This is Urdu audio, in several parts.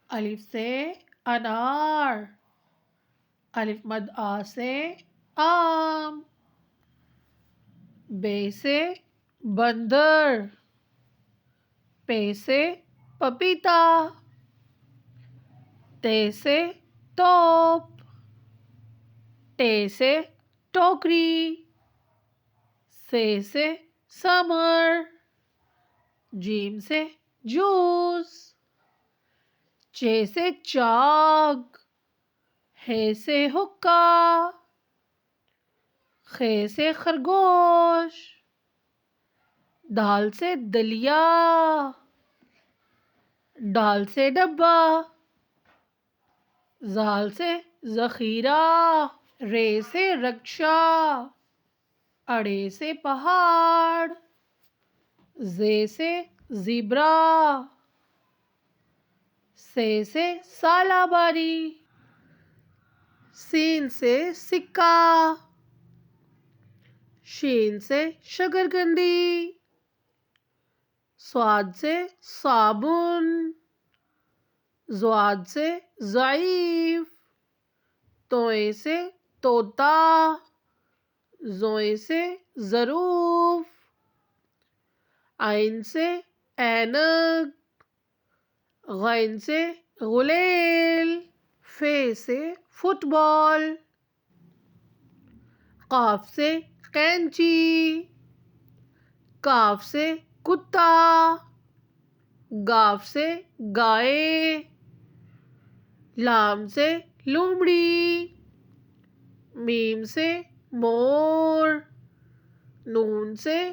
الف سے انار، الف مد آ سے آم، بے سے بندر، پے سے پپیتا، تے سے توپ، ٹے سے ٹوکری، سے سمر، جیم سے جوس، چے سے چاک، ہے سے حکا، خے سے خرگوش، دال سے دلیا، ڈال سے ڈبہ، زال سے ذخیرہ، رے سے رکشا، اڑے سے پہاڑ، زے سے زیبرا، سے سالاباری، سین سے سکہ، شین سے شکرکندی، صاد سے صابن، ضاد سے ضعیف، توئے سے طوطا، زوئے سے ظروف، عین سے اینک، غین سے غلیل، فے سے فٹ بال، قاف سے قینچی، کاف سے کتا، گاف سے گائے، لام سے لومڑی، میم سے مور، نون سے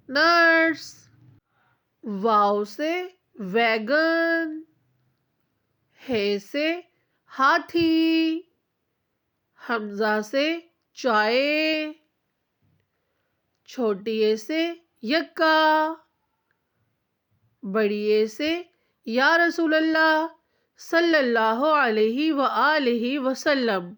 نرس، واو سے ویگن، ہے سے ہاتھی، حمزہ سے چائے، چھوٹی اے سے یکا، بڑی اے سے یا رسول اللہ صلی اللہ علیہ وآلہ وسلم۔